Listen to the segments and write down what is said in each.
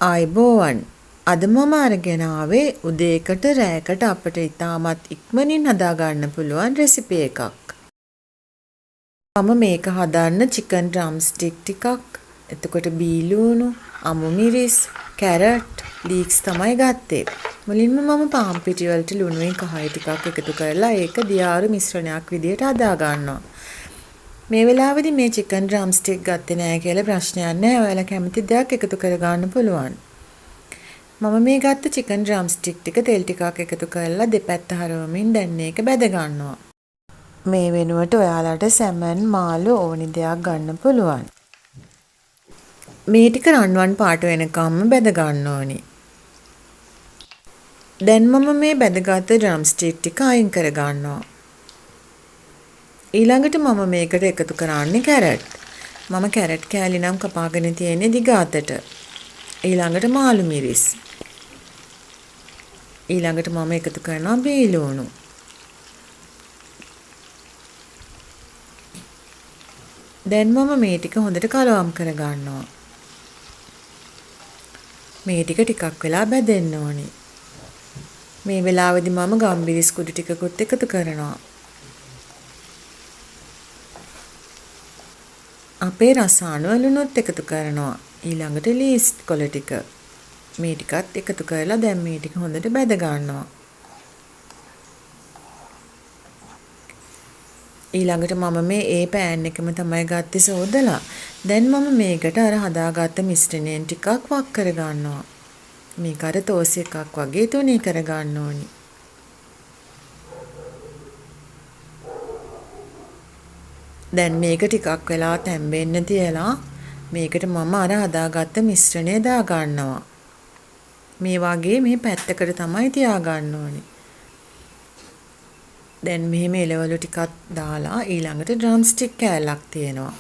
ආයිබෝවන් අද මම අරගෙන ආවේ උදේකට රෑකට අපිට ඉතාමත් ඉක්මනින් හදාගන්න පුළුවන් රෙසිපි එකක්. මම මේක හදන්න චිකන් ඩ්‍රම් ස්ටික් ටිකක්, එතකොට බීලුණු, අමු මිරිස්, කැරට්, ලීක්ස් තමයි ගත්තේ. මුලින්ම මම පාන් පිටි වලට ලුණුයි කහයි ටිකක් එකතු කරලා ඒක දියාරු මිශ්‍රණයක් විදියට හදා ගන්නවා. මේ වෙලාවේදී මේ චිකන් ඩ්‍රම් ස්ටික් ගත්තේ නැහැ කියලා ප්‍රශ්නයක් නැහැ. ඔයාලා කැමති දෙයක් එකතු කරගන්න පුළුවන්. මම මේ ගත්ත චිකන් ඩ්‍රම් ස්ටික් ටික තෙල් ටිකක් එකතු කරලා දෙපැත්ත හරවමින් දැන් මේක බැද ගන්නවා. මේ වෙනුවට ඔයාලට සැමන් මාළු ඕනි දෙයක් ගන්න පුළුවන්. මේ ටික රන්වන් පාට වෙනකම්ම බැද ගන්න ඕනි. දැන් මම මේ බැදගත් ඩ්‍රම් ස්ටික් ටික අයින් කර ගන්නවා. ඊළඟට මම මේකට එකතු කරන්නේ කැරට්. මම කැරට් කෑලි නම් කපාගෙන තියෙන්නේ දිග අතට. ඊළඟට මාළු මිරිස්. ඊළඟට මම එකතු කරනවා බීලුණු. දැන් මම මේ ටික හොඳට කලවම් කර ගන්නවා. මේ ටික ටිකක් වෙලා බැදෙන්න ඕනේ. මේ වෙලාවේදී මම ගම්බිරිස් කුඩු ටිකකුත් එකතු කරනවා. අපේ රසායන වලුනුත් එකතු කරනවා. ඊළඟට ලීස්ට් කොළ ටික. මේ ටිකත් එකතු කරලා දැන් මේ ටික හොඳට බැද ගන්නවා. ඊළඟට මම මේ පෑන් එකම තමයි ගත්තේ සෝදලා. දැන් මම මේකට අර හදාගත්ත මිශ්‍රණයෙන් ටිකක් වක් කර ගන්නවා. මේක අර තෝසි එකක් වගේ තුනී කර ගන්න ඕනි. දැන් මේක ටිකක් වෙලා තැම්බෙන්න තියලා මේකට මම අර හදාගත්ත මිශ්‍රණය දා ගන්නවා. මේ වගේ මේ පැත්තකට තමයි තියා ගන්න ඕනේ. දැන් මෙහෙම එළවලු ටිකක් දාලා ඊළඟට ඩ්‍රම් ස්ටික් කෑල්ලක් තියෙනවා.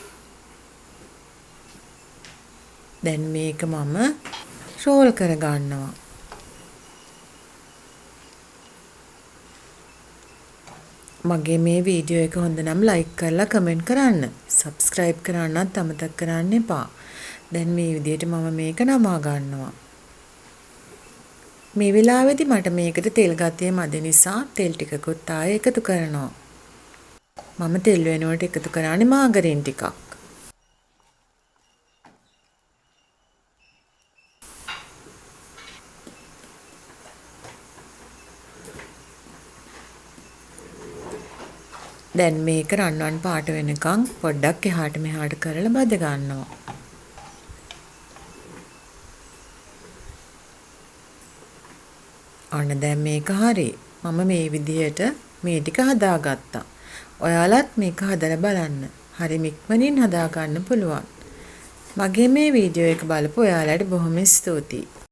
දැන් මේක මම රෝල් කර ගන්නවා. මගේ මේ වීඩියෝ එක හොඳ නම් ලයික් කරලා කමෙන්ට් කරන්න. සබ්ස්ක්‍රයිබ් කරන්නත් අමතක කරන්න එපා. දැන් මේ විදිහට මම මේක නමා ගන්නවා. මේ වෙලාවේදී මට මේකට තෙල් ගතිය මදි නිසා තෙල් ටිකකුත් ආයෙ එකතු කරනවා. මම තෙල් වෙනුවට එකතු කරන්නේ මාගරින් ටිකක්. දැන් මේක රන්වන් පාට වෙනකන් පොඩ්ඩක් එහාට මෙහාට කරලා බද ගන්නවා. අන්න දැන් මේක හරි. මම මේ විදිහට මේ ටික හදාගත්තා. ඔයාලත් මේක හදලා බලන්න. හරි ඉක්මනින් හදා ගන්න පුළුවන්. මගේ මේ වීඩියෝ එක බලපු ඔයාලට බොහොම ස්තුතියි.